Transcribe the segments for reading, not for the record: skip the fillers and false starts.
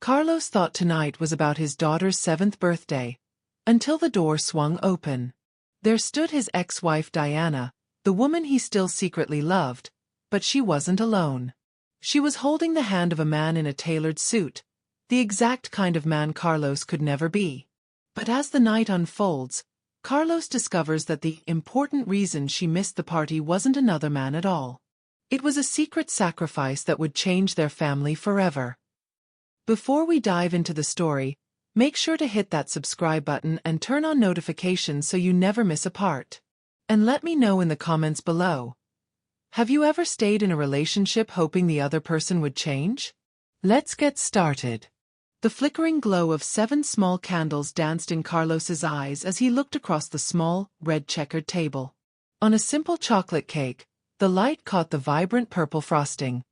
Carlos thought tonight was about his daughter's 7th birthday, until the door swung open. There stood his ex-wife Diana, the woman he still secretly loved, but she wasn't alone. She was holding the hand of a man in a tailored suit, the exact kind of man Carlos could never be. But as the night unfolds, Carlos discovers that the important reason she missed the party wasn't another man at all. It was a secret sacrifice that would change their family forever. Before we dive into the story, make sure to hit that subscribe button and turn on notifications so you never miss a part. And let me know in the comments below. Have you ever stayed in a relationship hoping the other person would change? Let's get started. The flickering glow of 7 small candles danced in Carlos's eyes as he looked across the small, red checkered table. On a simple chocolate cake, the light caught the vibrant purple frosting,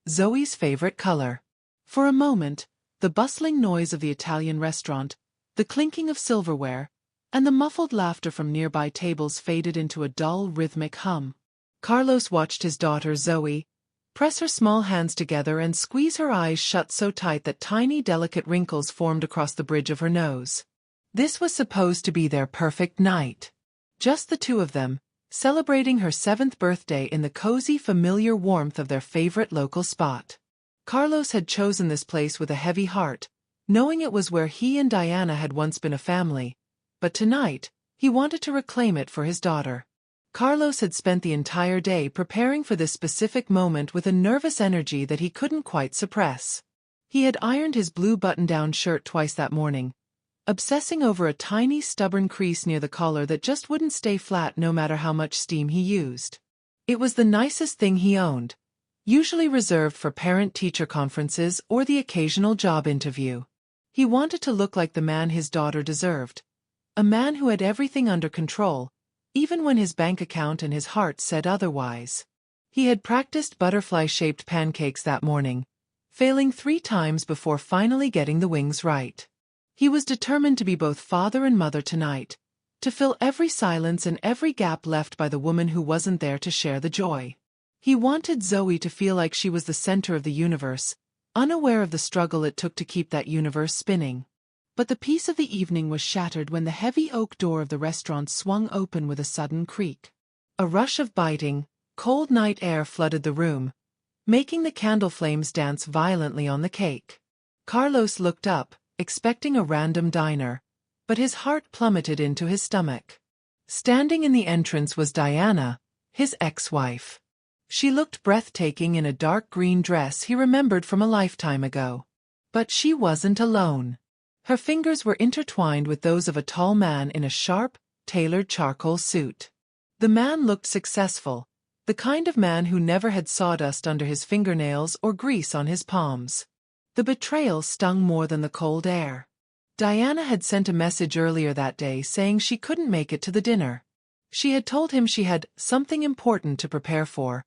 Zoe's favorite color. For a moment, the bustling noise of the Italian restaurant, the clinking of silverware, and the muffled laughter from nearby tables faded into a dull, rhythmic hum. Carlos watched his daughter Zoe press her small hands together and squeeze her eyes shut so tight that tiny, delicate wrinkles formed across the bridge of her nose. This was supposed to be their perfect night. Just the two of them, celebrating her 7th birthday in the cozy, familiar warmth of their favorite local spot. Carlos had chosen this place with a heavy heart, knowing it was where he and Diana had once been a family, but tonight, he wanted to reclaim it for his daughter. Carlos had spent the entire day preparing for this specific moment with a nervous energy that he couldn't quite suppress. He had ironed his blue button-down shirt twice that morning, obsessing over a tiny stubborn crease near the collar that just wouldn't stay flat no matter how much steam he used. It was the nicest thing he owned, usually reserved for parent-teacher conferences or the occasional job interview. He wanted to look like the man his daughter deserved, a man who had everything under control, even when his bank account and his heart said otherwise. He had practiced butterfly-shaped pancakes that morning, failing 3 times before finally getting the wings right. He was determined to be both father and mother tonight, to fill every silence and every gap left by the woman who wasn't there to share the joy. He wanted Zoe to feel like she was the center of the universe, unaware of the struggle it took to keep that universe spinning. But the peace of the evening was shattered when the heavy oak door of the restaurant swung open with a sudden creak. A rush of biting, cold night air flooded the room, making the candle flames dance violently on the cake. Carlos looked up, expecting a random diner, but his heart plummeted into his stomach. Standing in the entrance was Diana, his ex-wife. She looked breathtaking in a dark green dress he remembered from a lifetime ago. But she wasn't alone. Her fingers were intertwined with those of a tall man in a sharp, tailored charcoal suit. The man looked successful, the kind of man who never had sawdust under his fingernails or grease on his palms. The betrayal stung more than the cold air. Diana had sent a message earlier that day saying she couldn't make it to the dinner. She had told him she had something important to prepare for,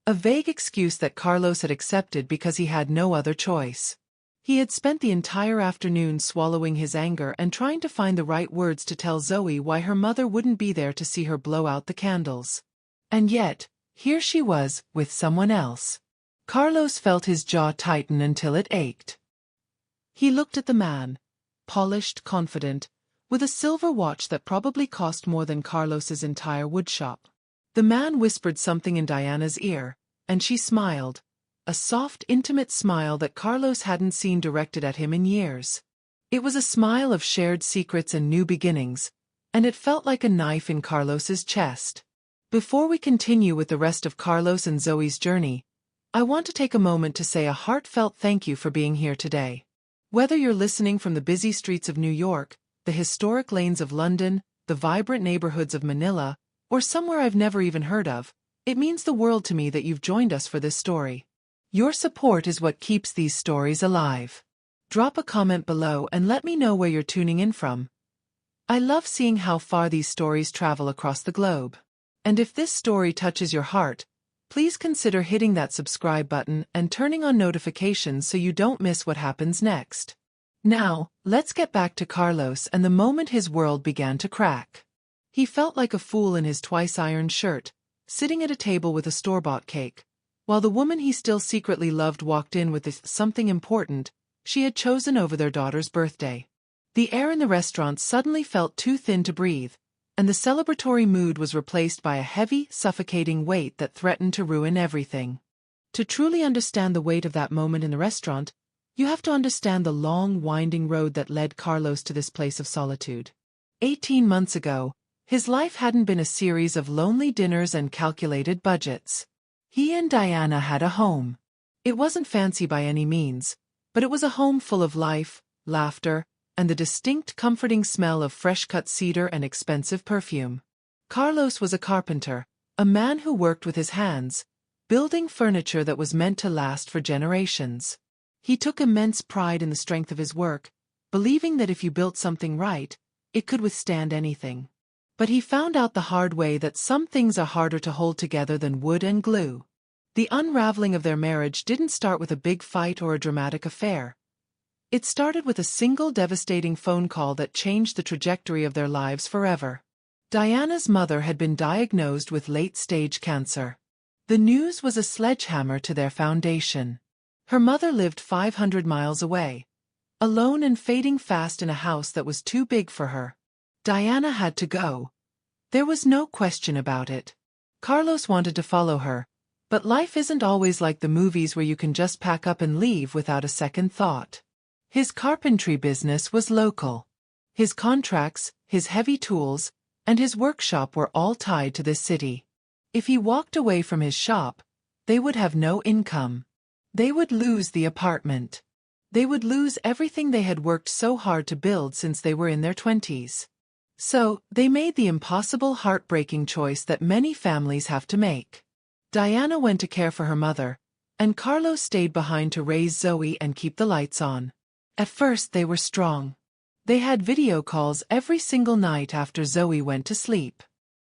a vague excuse that Carlos had accepted because he had no other choice. He had spent the entire afternoon swallowing his anger and trying to find the right words to tell Zoe why her mother wouldn't be there to see her blow out the candles. And yet, here she was, with someone else. Carlos felt his jaw tighten until it ached. He looked at the man, polished, confident, with a silver watch that probably cost more than Carlos's entire woodshop. The man whispered something in Diana's ear, and she smiled. A soft, intimate smile that Carlos hadn't seen directed at him in years. It was a smile of shared secrets and new beginnings, and it felt like a knife in Carlos's chest. Before we continue with the rest of Carlos and Zoe's journey, I want to take a moment to say a heartfelt thank you for being here today. Whether you're listening from the busy streets of New York, the historic lanes of London, the vibrant neighborhoods of Manila, or somewhere I've never even heard of, it means the world to me that you've joined us for this story. Your support is what keeps these stories alive. Drop a comment below and let me know where you're tuning in from. I love seeing how far these stories travel across the globe. And if this story touches your heart, please consider hitting that subscribe button and turning on notifications so you don't miss what happens next. Now, let's get back to Carlos and the moment his world began to crack. He felt like a fool in his twice-ironed shirt, sitting at a table with a store-bought cake, while the woman he still secretly loved walked in with this something important, she had chosen over their daughter's birthday. The air in the restaurant suddenly felt too thin to breathe, and the celebratory mood was replaced by a heavy, suffocating weight that threatened to ruin everything. To truly understand the weight of that moment in the restaurant, you have to understand the long, winding road that led Carlos to this place of solitude. 18 months ago, his life hadn't been a series of lonely dinners and calculated budgets. He and Diana had a home. It wasn't fancy by any means, but it was a home full of life, laughter, and the distinct comforting smell of fresh-cut cedar and expensive perfume. Carlos was a carpenter, a man who worked with his hands, building furniture that was meant to last for generations. He took immense pride in the strength of his work, believing that if you built something right, it could withstand anything. But he found out the hard way that some things are harder to hold together than wood and glue. The unraveling of their marriage didn't start with a big fight or a dramatic affair. It started with a single devastating phone call that changed the trajectory of their lives forever. Diana's mother had been diagnosed with late-stage cancer. The news was a sledgehammer to their foundation. Her mother lived 500 miles away, alone and fading fast in a house that was too big for her. Diana had to go. There was no question about it. Carlos wanted to follow her, but life isn't always like the movies where you can just pack up and leave without a second thought. His carpentry business was local. His contracts, his heavy tools, and his workshop were all tied to this city. If he walked away from his shop, they would have no income. They would lose the apartment. They would lose everything they had worked so hard to build since they were in their 20s. So, they made the impossible, heartbreaking choice that many families have to make. Diana went to care for her mother, and Carlos stayed behind to raise Zoe and keep the lights on. At first they were strong. They had video calls every single night after Zoe went to sleep.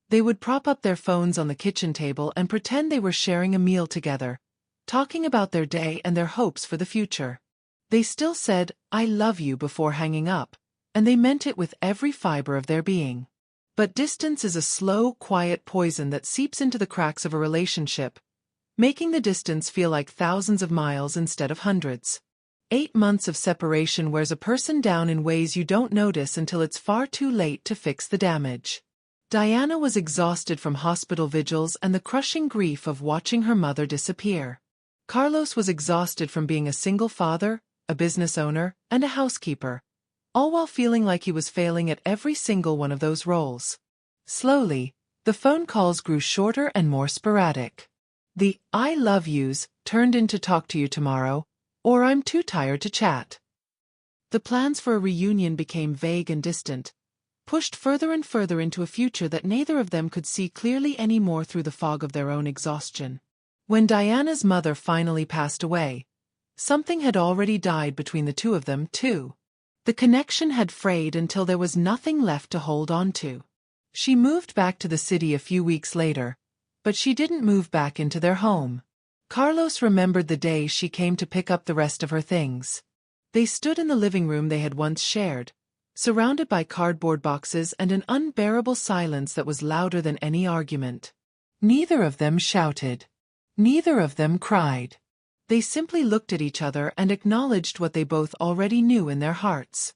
They would prop up their phones on the kitchen table and pretend they were sharing a meal together, talking about their day and their hopes for the future. They still said, "I love you" before hanging up, and they meant it with every fiber of their being. But distance is a slow, quiet poison that seeps into the cracks of a relationship, making the distance feel like thousands of miles instead of hundreds. 8 months of separation wears a person down in ways you don't notice until it's far too late to fix the damage. Diana was exhausted from hospital vigils and the crushing grief of watching her mother disappear. Carlos was exhausted from being a single father, a business owner, and a housekeeper, all while feeling like he was failing at every single one of those roles. Slowly, the phone calls grew shorter and more sporadic. The "I love yous" turned into "talk to you tomorrow," or "I'm too tired to chat." The plans for a reunion became vague and distant, pushed further and further into a future that neither of them could see clearly anymore through the fog of their own exhaustion. When Diana's mother finally passed away, something had already died between the two of them, too. The connection had frayed until there was nothing left to hold on to. She moved back to the city a few weeks later, but she didn't move back into their home. Carlos remembered the day she came to pick up the rest of her things. They stood in the living room they had once shared, surrounded by cardboard boxes and an unbearable silence that was louder than any argument. Neither of them shouted. Neither of them cried. They simply looked at each other and acknowledged what they both already knew in their hearts.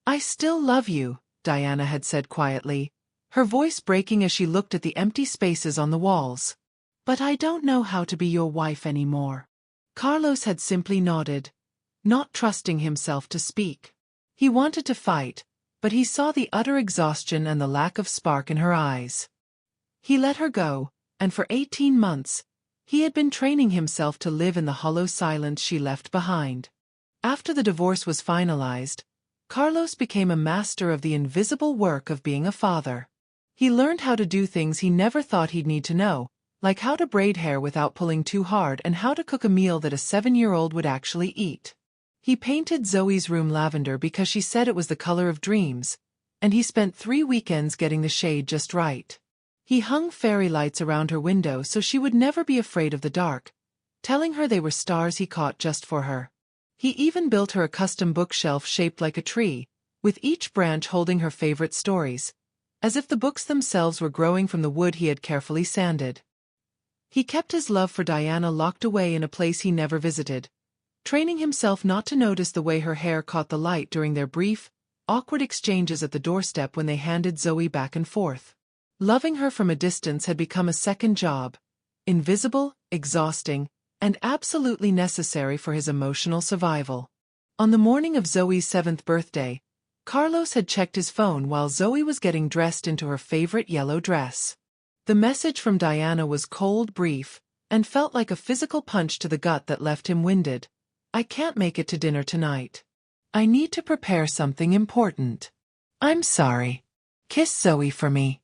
"I still love you," Diana had said quietly, her voice breaking as she looked at the empty spaces on the walls. "But I don't know how to be your wife anymore." Carlos had simply nodded, not trusting himself to speak. He wanted to fight, but he saw the utter exhaustion and the lack of spark in her eyes. He let her go, and for 18 months, he had been training himself to live in the hollow silence she left behind. After the divorce was finalized, Carlos became a master of the invisible work of being a father. He learned how to do things he never thought he'd need to know, like how to braid hair without pulling too hard and how to cook a meal that a 7-year-old would actually eat. He painted Zoe's room lavender because she said it was the color of dreams, and he spent 3 weekends getting the shade just right. He hung fairy lights around her window so she would never be afraid of the dark, telling her they were stars he caught just for her. He even built her a custom bookshelf shaped like a tree, with each branch holding her favorite stories, as if the books themselves were growing from the wood he had carefully sanded. He kept his love for Diana locked away in a place he never visited, training himself not to notice the way her hair caught the light during their brief, awkward exchanges at the doorstep when they handed Zoe back and forth. Loving her from a distance had become a second job, invisible, exhausting, and absolutely necessary for his emotional survival. On the morning of Zoe's 7th birthday, Carlos had checked his phone while Zoe was getting dressed into her favorite yellow dress. The message from Diana was cold, brief, and felt like a physical punch to the gut that left him winded. I can't make it to dinner tonight. I need to prepare something important. I'm sorry. Kiss Zoe for me.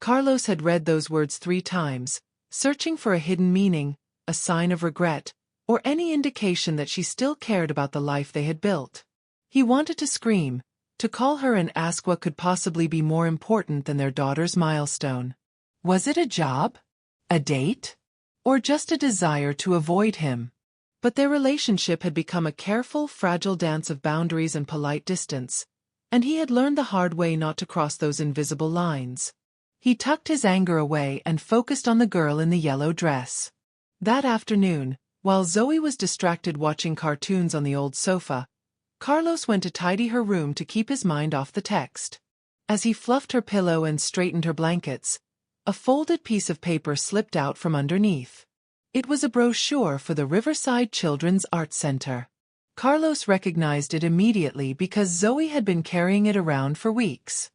Carlos had read those words 3 times, searching for a hidden meaning, a sign of regret, or any indication that she still cared about the life they had built. He wanted to scream, to call her and ask what could possibly be more important than their daughter's milestone. Was it a job? A date? Or just a desire to avoid him? But their relationship had become a careful, fragile dance of boundaries and polite distance, and he had learned the hard way not to cross those invisible lines. He tucked his anger away and focused on the girl in the yellow dress. That afternoon, while Zoe was distracted watching cartoons on the old sofa, Carlos went to tidy her room to keep his mind off the text. As he fluffed her pillow and straightened her blankets, a folded piece of paper slipped out from underneath. It was a brochure for the Riverside Children's Arts Center. Carlos recognized it immediately because Zoe had been carrying it around for weeks.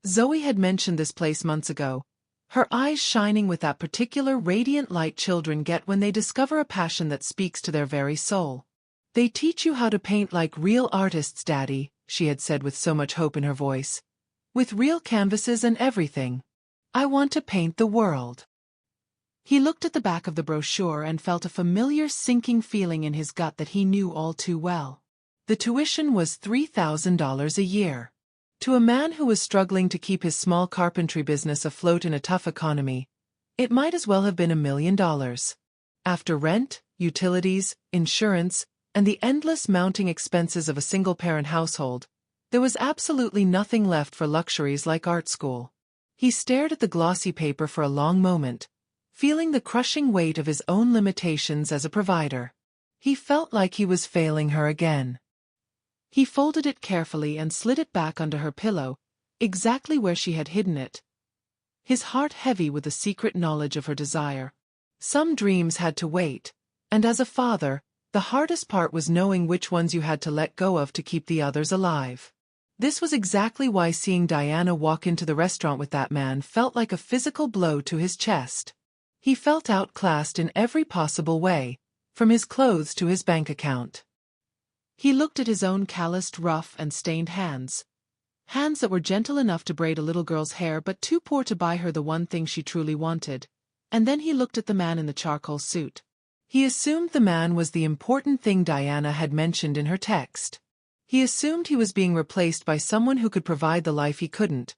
Zoe had mentioned this place months ago, her eyes shining with that particular radiant light children get when they discover a passion that speaks to their very soul. They teach you how to paint like real artists, Daddy, she had said with so much hope in her voice. With real canvases and everything. I want to paint the world. He looked at the back of the brochure and felt a familiar sinking feeling in his gut that he knew all too well. The tuition was $3,000 a year. To a man who was struggling to keep his small carpentry business afloat in a tough economy, it might as well have been $1 million. After rent, utilities, insurance, and the endless mounting expenses of a single-parent household, there was absolutely nothing left for luxuries like art school. He stared at the glossy paper for a long moment, feeling the crushing weight of his own limitations as a provider. He felt like he was failing her again. He folded it carefully and slid it back under her pillow, exactly where she had hidden it, his heart heavy with the secret knowledge of her desire. Some dreams had to wait, and as a father, the hardest part was knowing which ones you had to let go of to keep the others alive. This was exactly why seeing Diana walk into the restaurant with that man felt like a physical blow to his chest. He felt outclassed in every possible way, from his clothes to his bank account. He looked at his own calloused, rough, and stained hands. Hands that were gentle enough to braid a little girl's hair but too poor to buy her the one thing she truly wanted. And then he looked at the man in the charcoal suit. He assumed the man was the important thing Diana had mentioned in her text. He assumed he was being replaced by someone who could provide the life he couldn't.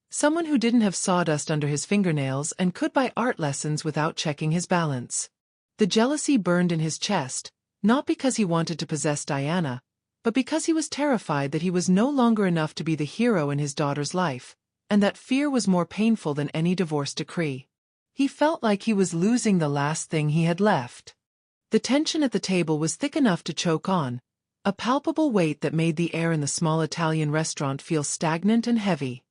Someone who didn't have sawdust under his fingernails and could buy art lessons without checking his balance. The jealousy burned in his chest, not because he wanted to possess Diana, but because he was terrified that he was no longer enough to be the hero in his daughter's life, and that fear was more painful than any divorce decree. He felt like he was losing the last thing he had left. The tension at the table was thick enough to choke on, a palpable weight that made the air in the small Italian restaurant feel stagnant and heavy.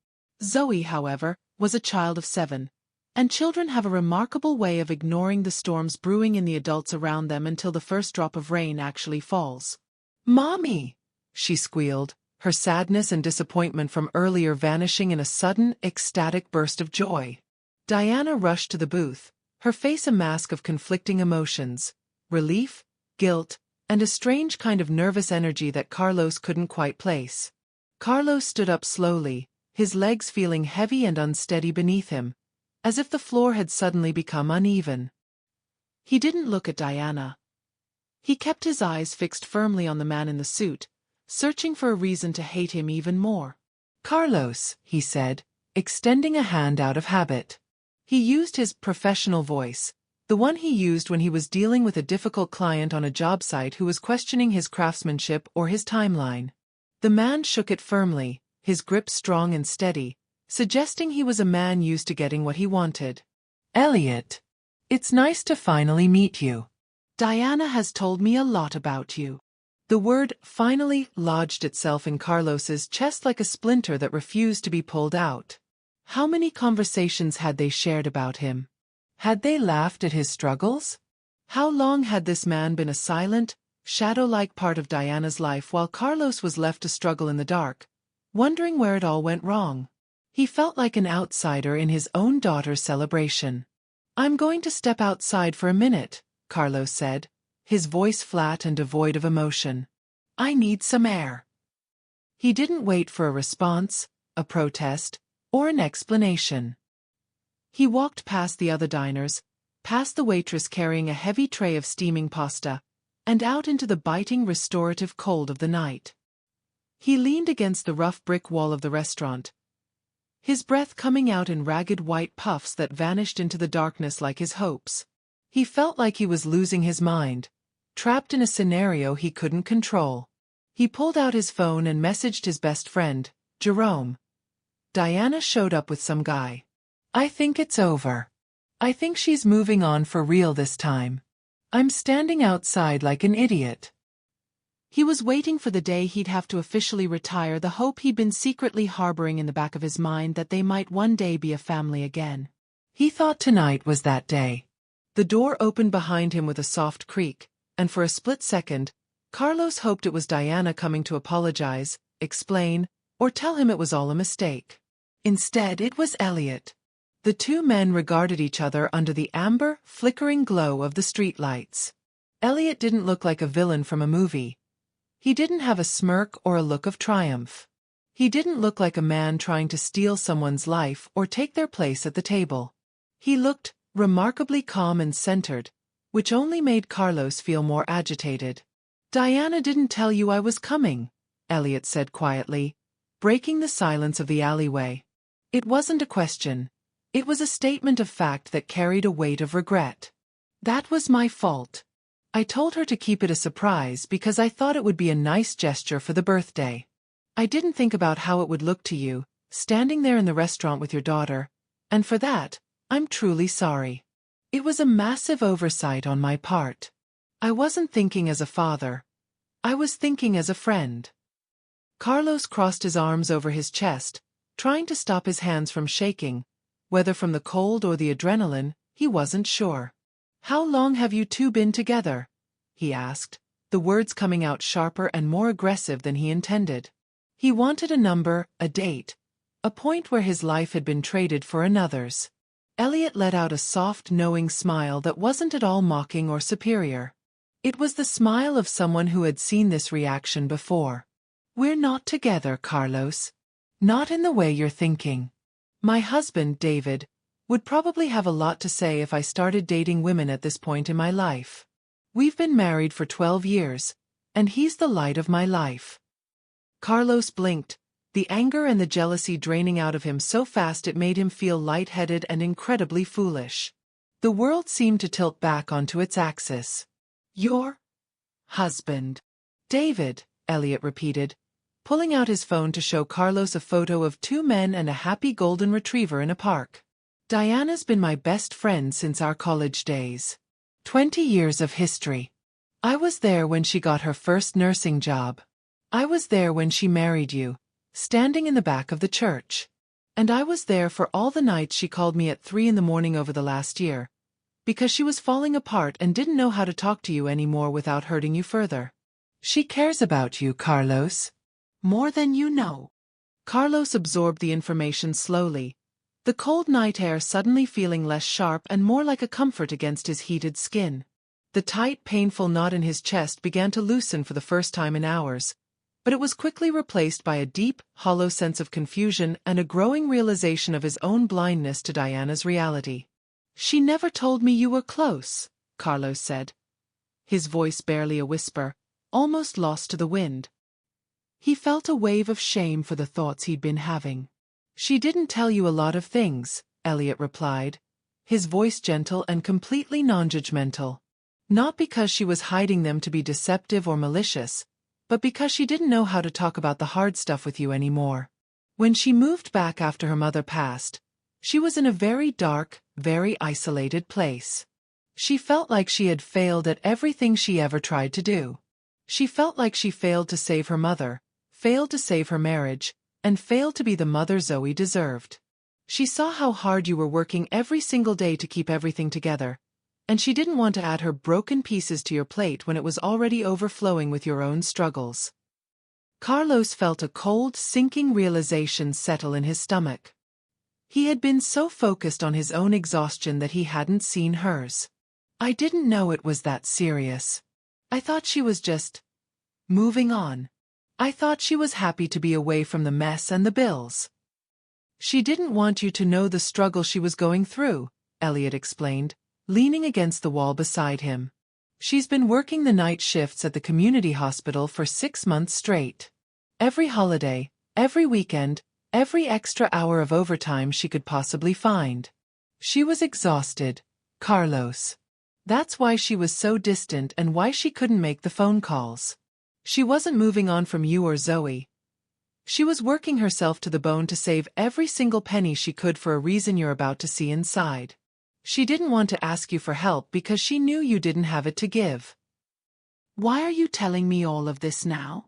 Zoe, however, was a child of 7, and children have a remarkable way of ignoring the storms brewing in the adults around them until the first drop of rain actually falls. "Mommy!" she squealed, her sadness and disappointment from earlier vanishing in a sudden, ecstatic burst of joy. Diana rushed to the booth, her face a mask of conflicting emotions, relief, guilt, and a strange kind of nervous energy that Carlos couldn't quite place. Carlos stood up slowly, his legs feeling heavy and unsteady beneath him, as if the floor had suddenly become uneven. He didn't look at Diana. He kept his eyes fixed firmly on the man in the suit, searching for a reason to hate him even more. "Carlos," he said, extending a hand out of habit. He used his professional voice, the one he used when he was dealing with a difficult client on a job site who was questioning his craftsmanship or his timeline. The man shook it firmly, his grip strong and steady, suggesting he was a man used to getting what he wanted. "Elliot, it's nice to finally meet you. Diana has told me a lot about you." The word finally lodged itself in Carlos's chest like a splinter that refused to be pulled out. How many conversations had they shared about him? Had they laughed at his struggles? How long had this man been a silent, shadow-like part of Diana's life while Carlos was left to struggle in the dark, wondering where it all went wrong? He felt like an outsider in his own daughter's celebration. "I'm going to step outside for a minute," Carlos said, his voice flat and devoid of emotion. "I need some air." He didn't wait for a response, a protest, or an explanation. He walked past the other diners, past the waitress carrying a heavy tray of steaming pasta, and out into the biting restorative cold of the night. He leaned against the rough brick wall of the restaurant, his breath coming out in ragged white puffs that vanished into the darkness like his hopes. He felt like he was losing his mind, trapped in a scenario he couldn't control. He pulled out his phone and messaged his best friend, Jerome. "Diana showed up with some guy. I think it's over. I think she's moving on for real this time. I'm standing outside like an idiot." He was waiting for the day he'd have to officially retire, the hope he'd been secretly harboring in the back of his mind that they might one day be a family again. He thought tonight was that day. The door opened behind him with a soft creak, and for a split second, Carlos hoped it was Diana coming to apologize, explain, or tell him it was all a mistake. Instead, it was Elliot. The two men regarded each other under the amber, flickering glow of the streetlights. Elliot didn't look like a villain from a movie. He didn't have a smirk or a look of triumph. He didn't look like a man trying to steal someone's life or take their place at the table. He looked remarkably calm and centered, which only made Carlos feel more agitated. "Diana didn't tell you I was coming," Elliot said quietly, breaking the silence of the alleyway. It wasn't a question. It was a statement of fact that carried a weight of regret. "That was my fault. I told her to keep it a surprise because I thought it would be a nice gesture for the birthday. I didn't think about how it would look to you, standing there in the restaurant with your daughter, and for that, I'm truly sorry. It was a massive oversight on my part. I wasn't thinking as a father. I was thinking as a friend." Carlos crossed his arms over his chest, trying to stop his hands from shaking, whether from the cold or the adrenaline, he wasn't sure. "How long have you two been together?" he asked, the words coming out sharper and more aggressive than he intended. He wanted a number, a date, a point where his life had been traded for another's. Elliot let out a soft, knowing smile that wasn't at all mocking or superior. It was the smile of someone who had seen this reaction before. "We're not together, Carlos. Not in the way you're thinking. My husband, David, would probably have a lot to say if I started dating women at this point in my life. We've been married for 12 years, and he's the light of my life." Carlos blinked, the anger and the jealousy draining out of him so fast it made him feel lightheaded and incredibly foolish. The world seemed to tilt back onto its axis. "Your husband, David," Elliot repeated, pulling out his phone to show Carlos a photo of two men and a happy golden retriever in a park. "Diana's been my best friend since our college days. 20 years of history. I was there when she got her first nursing job. I was there when she married you, standing in the back of the church. And I was there for all the nights she called me at 3 in the morning over the last year, because she was falling apart and didn't know how to talk to you anymore without hurting you further. She cares about you, Carlos. More than you know." Carlos absorbed the information slowly, the cold night air suddenly feeling less sharp and more like a comfort against his heated skin. The tight, painful knot in his chest began to loosen for the first time in hours, but it was quickly replaced by a deep, hollow sense of confusion and a growing realization of his own blindness to Diana's reality. "She never told me you were close," Carlos said, his voice barely a whisper, almost lost to the wind. He felt a wave of shame for the thoughts he'd been having. "She didn't tell you a lot of things," Elliot replied, his voice gentle and completely non-judgmental. "Not because she was hiding them to be deceptive or malicious, but because she didn't know how to talk about the hard stuff with you anymore. When she moved back after her mother passed, she was in a very dark, very isolated place. She felt like she had failed at everything she ever tried to do. She felt like she failed to save her mother, failed to save her marriage, and failed to be the mother Zoe deserved. She saw how hard you were working every single day to keep everything together, and she didn't want to add her broken pieces to your plate when it was already overflowing with your own struggles. Carlos felt a cold, sinking realization settle in his stomach. He had been so focused on his own exhaustion that he hadn't seen hers. I didn't know it was that serious. I thought she was just moving on. I thought she was happy to be away from the mess and the bills. She didn't want you to know the struggle she was going through, Elliot explained, leaning against the wall beside him. She's been working the night shifts at the community hospital for 6 months straight. Every holiday, every weekend, every extra hour of overtime she could possibly find. She was exhausted, Carlos. That's why she was so distant and why she couldn't make the phone calls. She wasn't moving on from you or Zoe. She was working herself to the bone to save every single penny she could for a reason you're about to see inside. She didn't want to ask you for help because she knew you didn't have it to give. Why are you telling me all of this now?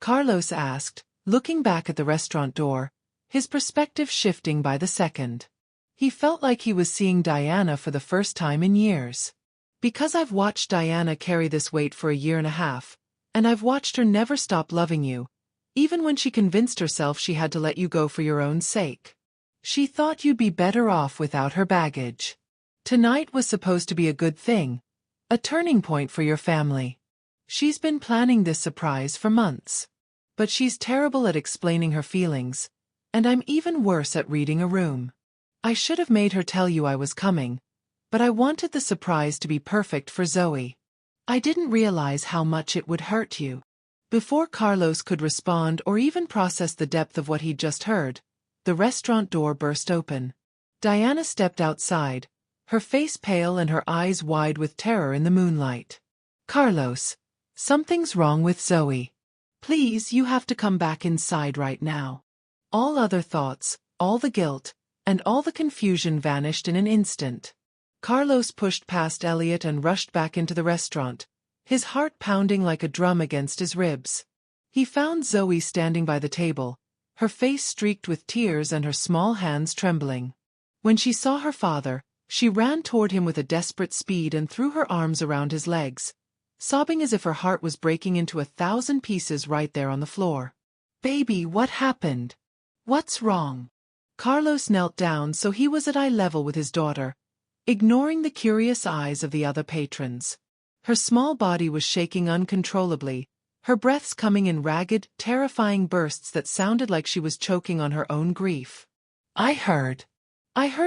Carlos asked, looking back at the restaurant door, his perspective shifting by the second. He felt like he was seeing Diana for the first time in years. Because I've watched Diana carry this weight for a year and a half, and I've watched her never stop loving you, even when she convinced herself she had to let you go for your own sake. She thought you'd be better off without her baggage. Tonight was supposed to be a good thing, a turning point for your family. She's been planning this surprise for months. But she's terrible at explaining her feelings, and I'm even worse at reading a room. I should have made her tell you I was coming, but I wanted the surprise to be perfect for Zoe. I didn't realize how much it would hurt you. Before Carlos could respond or even process the depth of what he'd just heard, the restaurant door burst open. Diana stepped outside, her face pale and her eyes wide with terror in the moonlight. Carlos, something's wrong with Zoe. Please, you have to come back inside right now. All other thoughts, all the guilt, and all the confusion vanished in an instant. Carlos pushed past Elliot and rushed back into the restaurant, his heart pounding like a drum against his ribs. He found Zoe standing by the table, her face streaked with tears and her small hands trembling. When she saw her father, she ran toward him with a desperate speed and threw her arms around his legs, sobbing as if her heart was breaking into 1,000 pieces right there on the floor. Baby, what happened? What's wrong? Carlos knelt down so he was at eye level with his daughter, ignoring the curious eyes of the other patrons. Her small body was shaking uncontrollably, her breaths coming in ragged, terrifying bursts that sounded like she was choking on her own grief. I heard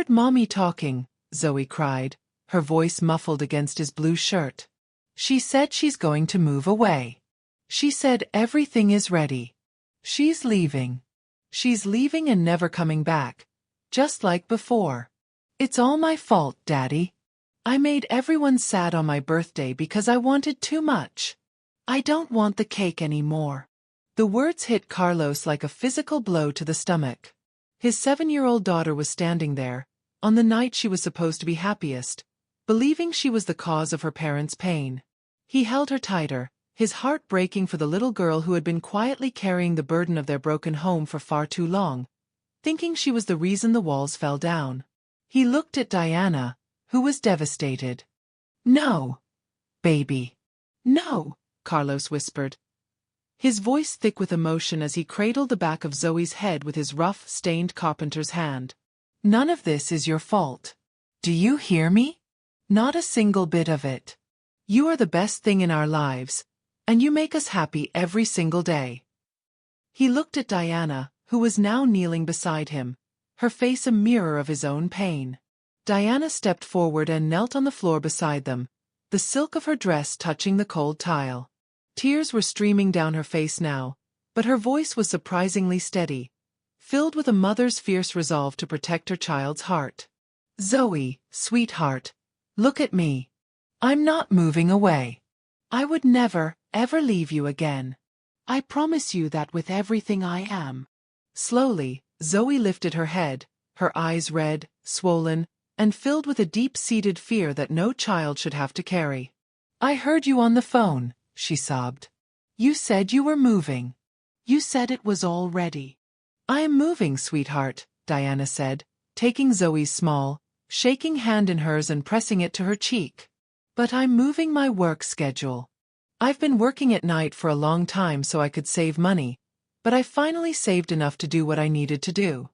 Mommy talking, Zoe cried, her voice muffled against his blue shirt. She said she's going to move away. She said everything is ready. She's leaving. She's leaving and never coming back, just like before. It's all my fault, Daddy. I made everyone sad on my birthday because I wanted too much. I don't want the cake anymore. The words hit Carlos like a physical blow to the stomach. His 7-year-old daughter was standing there, on the night she was supposed to be happiest, believing she was the cause of her parents' pain. He held her tighter, his heart breaking for the little girl who had been quietly carrying the burden of their broken home for far too long, thinking she was the reason the walls fell down. He looked at Diana, who was devastated. No, baby. No, Carlos whispered, his voice thick with emotion as he cradled the back of Zoe's head with his rough, stained carpenter's hand. None of this is your fault. Do you hear me? Not a single bit of it. You are the best thing in our lives, and you make us happy every single day. He looked at Diana, who was now kneeling beside him, her face a mirror of his own pain. Diana stepped forward and knelt on the floor beside them, the silk of her dress touching the cold tile. Tears were streaming down her face now, but her voice was surprisingly steady, filled with a mother's fierce resolve to protect her child's heart. Zoe, sweetheart, look at me. I'm not moving away. I would never, ever leave you again. I promise you that with everything I am. Slowly, Zoe lifted her head, her eyes red, swollen, and filled with a deep-seated fear that no child should have to carry. I heard you on the phone, she sobbed. You said you were moving. You said it was all ready. I am moving, sweetheart, Diana said, taking Zoe's small, shaking hand in hers and pressing it to her cheek. But I'm moving my work schedule. I've been working at night for a long time so I could save money, but I finally saved enough to do what I needed to do.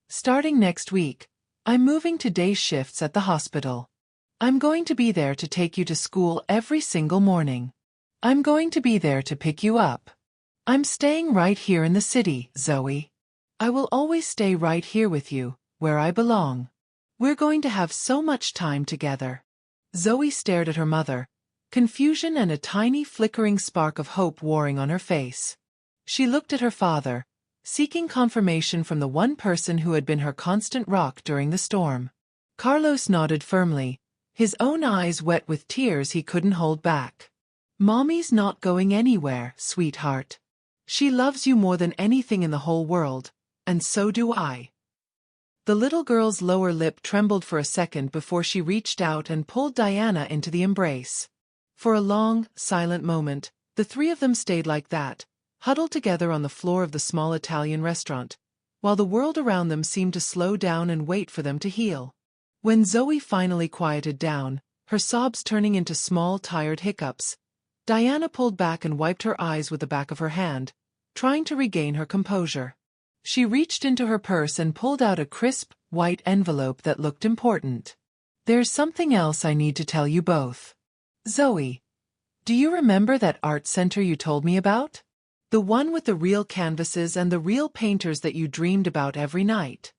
Starting next week, I'm moving to day shifts at the hospital. I'm going to be there to take you to school every single morning. I'm going to be there to pick you up. I'm staying right here in the city, Zoe. I will always stay right here with you, where I belong. We're going to have so much time together. Zoe stared at her mother, confusion and a tiny flickering spark of hope warring on her face. She looked at her father, seeking confirmation from the one person who had been her constant rock during the storm. Carlos nodded firmly, his own eyes wet with tears he couldn't hold back. Mommy's not going anywhere, sweetheart. She loves you more than anything in the whole world, and so do I. The little girl's lower lip trembled for a second before she reached out and pulled Diana into the embrace. For a long, silent moment, the three of them stayed like that, huddled together on the floor of the small Italian restaurant, while the world around them seemed to slow down and wait for them to heal. When Zoe finally quieted down, her sobs turning into small, tired hiccups, Diana pulled back and wiped her eyes with the back of her hand, trying to regain her composure. She reached into her purse and pulled out a crisp, white envelope that looked important. There's something else I need to tell you both. Zoe, do you remember that art center you told me about? The one with the real canvases and the real painters that you dreamed about every night.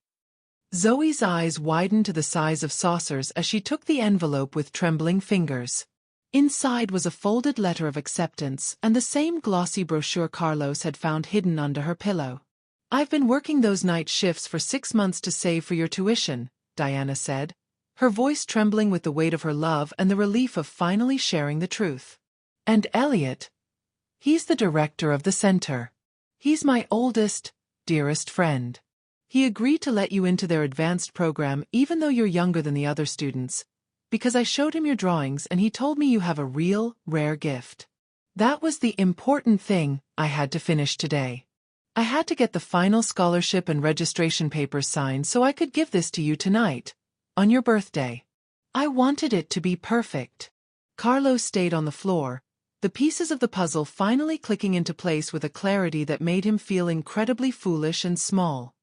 Zoe's eyes widened to the size of saucers as she took the envelope with trembling fingers. Inside was a folded letter of acceptance and the same glossy brochure Carlos had found hidden under her pillow. I've been working those night shifts for 6 months to save for your tuition, Diana said, her voice trembling with the weight of her love and the relief of finally sharing the truth. And Elliot? He's the director of the center. He's my oldest, dearest friend. He agreed to let you into their advanced program even though you're younger than the other students, because I showed him your drawings and he told me you have a real, rare gift. That was the important thing I had to finish today. I had to get the final scholarship and registration papers signed so I could give this to you tonight, on your birthday. I wanted it to be perfect. Carlos stayed on the floor, the pieces of the puzzle finally clicking into place with a clarity that made him feel incredibly foolish and small.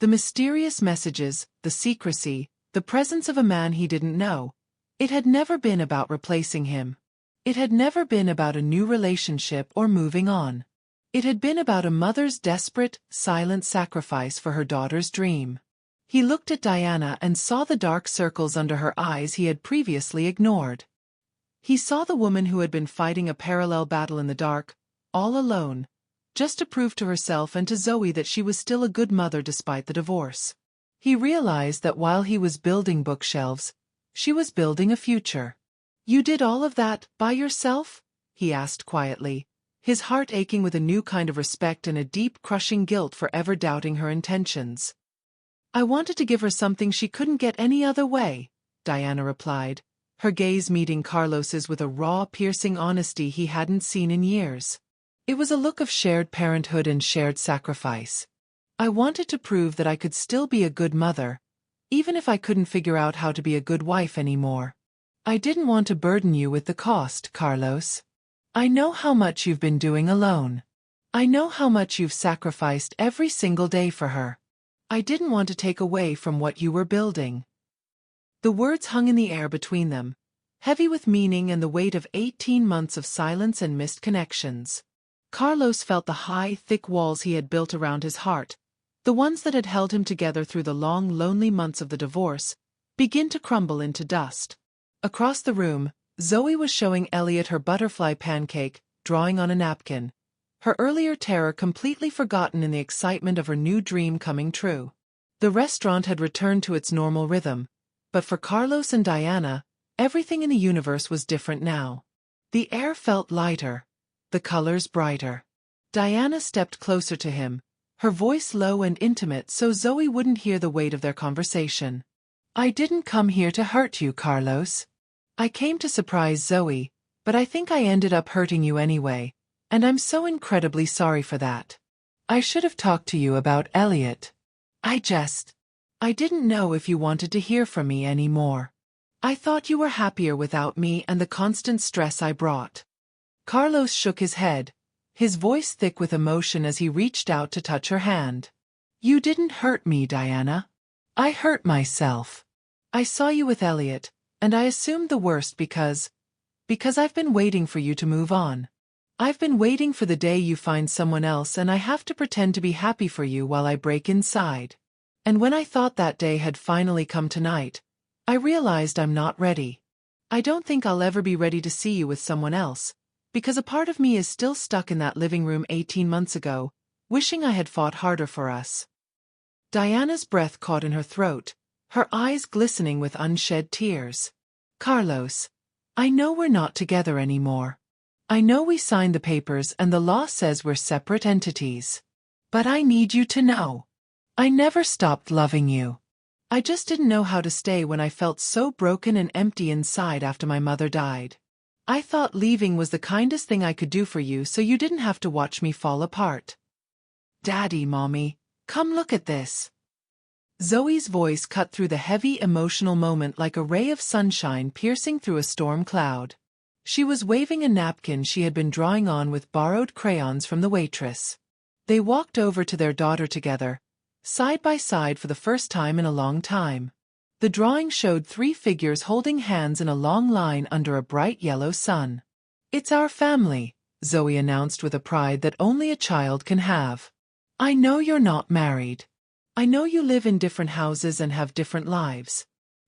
The mysterious messages, the secrecy, the presence of a man he didn't know. It had never been about replacing him. It had never been about a new relationship or moving on. It had been about a mother's desperate, silent sacrifice for her daughter's dream. He looked at Diana and saw the dark circles under her eyes he had previously ignored. He saw the woman who had been fighting a parallel battle in the dark, all alone, just to prove to herself and to Zoe that she was still a good mother despite the divorce. He realized that while he was building bookshelves, she was building a future. You did all of that by yourself? He asked quietly, his heart aching with a new kind of respect and a deep crushing guilt for ever doubting her intentions. I wanted to give her something she couldn't get any other way, Diana replied, her gaze meeting Carlos's with a raw, piercing honesty he hadn't seen in years. It was a look of shared parenthood and shared sacrifice. I wanted to prove that I could still be a good mother, even if I couldn't figure out how to be a good wife anymore. I didn't want to burden you with the cost, Carlos. I know how much you've been doing alone. I know how much you've sacrificed every single day for her. I didn't want to take away from what you were building. The words hung in the air between them, heavy with meaning and the weight of 18 months of silence and missed connections. Carlos felt the high, thick walls he had built around his heart, the ones that had held him together through the long, lonely months of the divorce, begin to crumble into dust. Across the room, Zoe was showing Elliot her butterfly pancake, drawing on a napkin, her earlier terror completely forgotten in the excitement of her new dream coming true. The restaurant had returned to its normal rhythm, but for Carlos and Diana, everything in the universe was different now. The air felt lighter, the colors brighter. Diana stepped closer to him, her voice low and intimate so Zoe wouldn't hear the weight of their conversation. I didn't come here to hurt you, Carlos. I came to surprise Zoe, but I think I ended up hurting you anyway, And I'm so incredibly sorry for that. I should have talked to you about Elliot. I didn't know if you wanted to hear from me anymore. I thought you were happier without me and the constant stress I brought." Carlos shook his head, his voice thick with emotion as he reached out to touch her hand. "You didn't hurt me, Diana. I hurt myself. I saw you with Elliot, and I assumed the worst because I've been waiting for you to move on. I've been waiting for the day you find someone else and I have to pretend to be happy for you while I break inside. And when I thought that day had finally come tonight, I realized I'm not ready. I don't think I'll ever be ready to see you with someone else, because a part of me is still stuck in that living room 18 months ago, wishing I had fought harder for us." Diana's breath caught in her throat, her eyes glistening with unshed tears. "Carlos, I know we're not together anymore. I know we signed the papers and the law says we're separate entities. But I need you to know. I never stopped loving you. I just didn't know how to stay when I felt so broken and empty inside after my mother died. I thought leaving was the kindest thing I could do for you so you didn't have to watch me fall apart. Daddy, Mommy, come look at this." Zoe's voice cut through the heavy emotional moment like a ray of sunshine piercing through a storm cloud. She was waving a napkin she had been drawing on with borrowed crayons from the waitress. They walked over to their daughter together, side by side for the first time in a long time. The drawing showed 3 figures holding hands in a long line under a bright yellow sun. "It's our family," Zoe announced with a pride that only a child can have. "I know you're not married. I know you live in different houses and have different lives.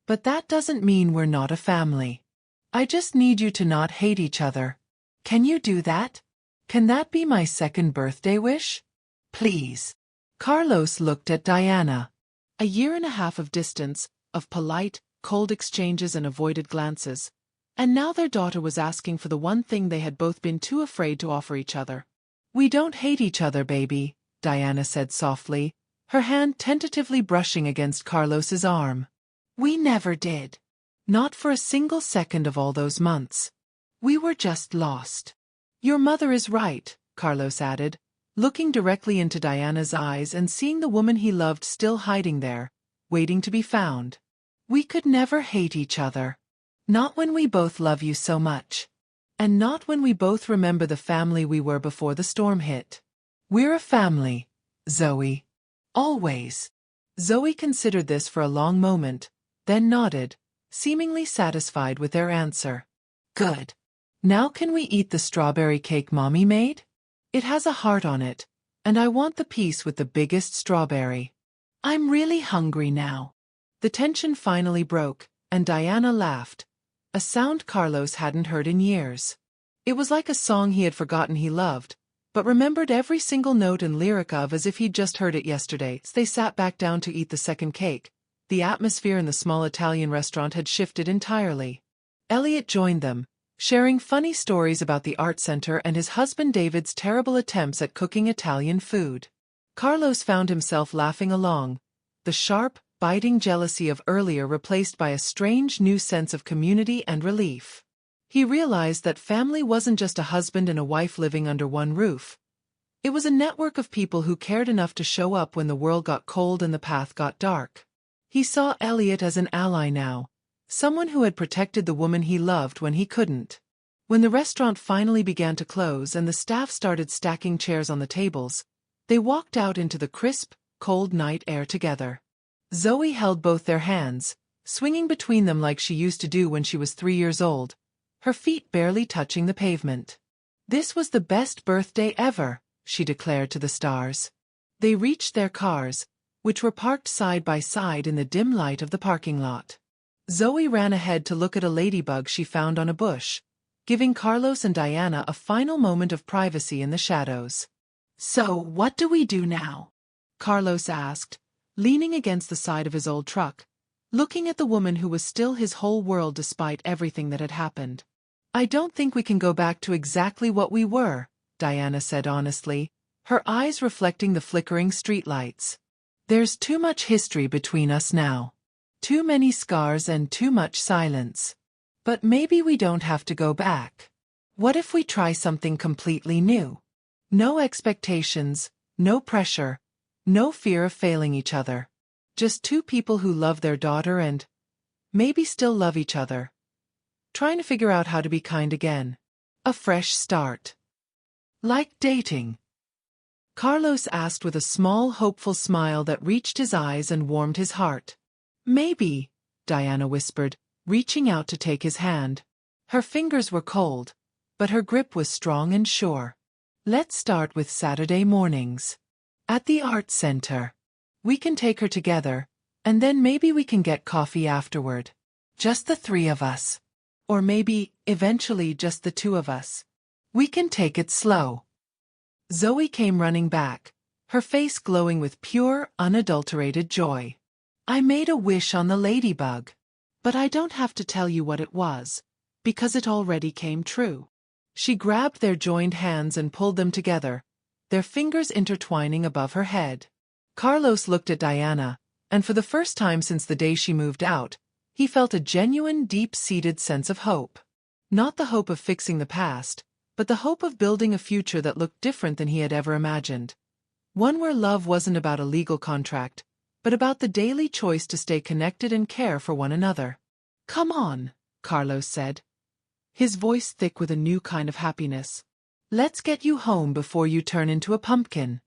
But that doesn't mean we're not a family. I just need you to not hate each other. Can you do that? Can that be my second birthday wish? Please." Carlos looked at Diana. A year and a half of distance, of polite, cold exchanges and avoided glances. And now their daughter was asking for the one thing they had both been too afraid to offer each other. "We don't hate each other, baby," Diana said softly, her hand tentatively brushing against Carlos's arm. "We never did. Not for a single second of all those months. We were just lost." "Your mother is right," Carlos added, looking directly into Diana's eyes and seeing the woman he loved still hiding there, waiting to be found. "We could never hate each other. Not when we both love you so much. And not when we both remember the family we were before the storm hit. We're a family, Zoe. Always." Zoe considered this for a long moment, then nodded, seemingly satisfied with their answer. "Good. Now can we eat the strawberry cake Mommy made? It has a heart on it, and I want the piece with the biggest strawberry. I'm really hungry now." The tension finally broke, and Diana laughed, a sound Carlos hadn't heard in years. It was like a song he had forgotten he loved, but remembered every single note and lyric of as if he'd just heard it yesterday. As they sat back down to eat the second cake, the atmosphere in the small Italian restaurant had shifted entirely. Elliot joined them, sharing funny stories about the art center and his husband David's terrible attempts at cooking Italian food. Carlos found himself laughing along, the sharp, biting jealousy of earlier replaced by a strange new sense of community and relief. He realized that family wasn't just a husband and a wife living under one roof. It was a network of people who cared enough to show up when the world got cold and the path got dark. He saw Elliot as an ally now, someone who had protected the woman he loved when he couldn't. When the restaurant finally began to close and the staff started stacking chairs on the tables, they walked out into the crisp, cold night air together. Zoe held both their hands, swinging between them like she used to do when she was 3 years old, her feet barely touching the pavement. "This was the best birthday ever," she declared to the stars. They reached their cars, which were parked side by side in the dim light of the parking lot. Zoe ran ahead to look at a ladybug she found on a bush, giving Carlos and Diana a final moment of privacy in the shadows. "So, what do we do now?" Carlos asked, leaning against the side of his old truck, looking at the woman who was still his whole world despite everything that had happened. "I don't think we can go back to exactly what we were," Diana said honestly, her eyes reflecting the flickering streetlights. "There's too much history between us now. Too many scars and too much silence. But maybe we don't have to go back. What if we try something completely new? No expectations, no pressure, no fear of failing each other. Just two people who love their daughter and maybe still love each other. Trying to figure out how to be kind again. A fresh start. Like dating? Carlos asked with a small hopeful smile that reached his eyes and warmed his heart. Maybe, Diana whispered, reaching out to take his hand. Her fingers were cold, but her grip was strong and sure. Let's start with Saturday mornings. At the art center. We can take her together, and then maybe we can get coffee afterward. Just the three of us. Or maybe, eventually just the two of us. We can take it slow. Zoe came running back, her face glowing with pure, unadulterated joy. I made a wish on the ladybug. But I don't have to tell you what it was, because it already came true. She grabbed their joined hands and pulled them together, their fingers intertwining above her head. Carlos looked at Diana, and for the first time since the day she moved out, he felt a genuine, deep-seated sense of hope. Not the hope of fixing the past, but the hope of building a future that looked different than he had ever imagined. One where love wasn't about a legal contract, but about the daily choice to stay connected and care for one another. Come on, Carlos said, his voice thick with a new kind of happiness. Let's get you home before you turn into a pumpkin.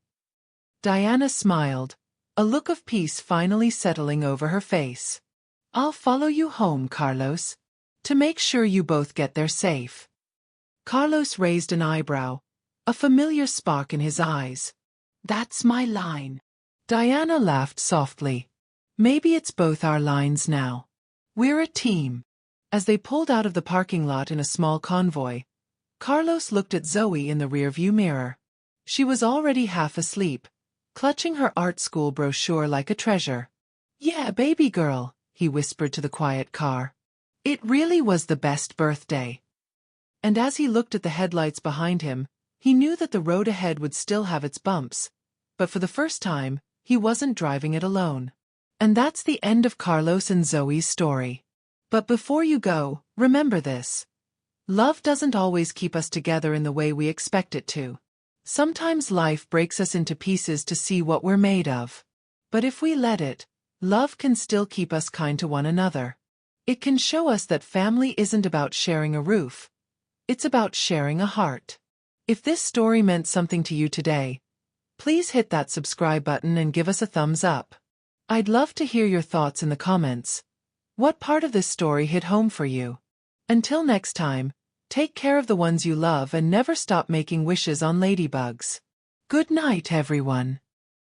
Diana smiled, a look of peace finally settling over her face. I'll follow you home, Carlos, to make sure you both get there safe. Carlos raised an eyebrow, a familiar spark in his eyes. That's my line. Diana laughed softly. Maybe it's both our lines now. We're a team. As they pulled out of the parking lot in a small convoy, Carlos looked at Zoe in the rearview mirror. She was already half asleep, clutching her art school brochure like a treasure. Yeah, baby girl, he whispered to the quiet car. It really was the best birthday. And as he looked at the headlights behind him, he knew that the road ahead would still have its bumps, but for the first time, he wasn't driving it alone. And that's the end of Carlos and Zoe's story. But before you go, remember this. Love doesn't always keep us together in the way we expect it to. Sometimes life breaks us into pieces to see what we're made of. But if we let it, love can still keep us kind to one another. It can show us that family isn't about sharing a roof. It's about sharing a heart. If this story meant something to you today, please hit that subscribe button and give us a thumbs up. I'd love to hear your thoughts in the comments. What part of this story hit home for you? Until next time, take care of the ones you love and never stop making wishes on ladybugs. Good night, everyone.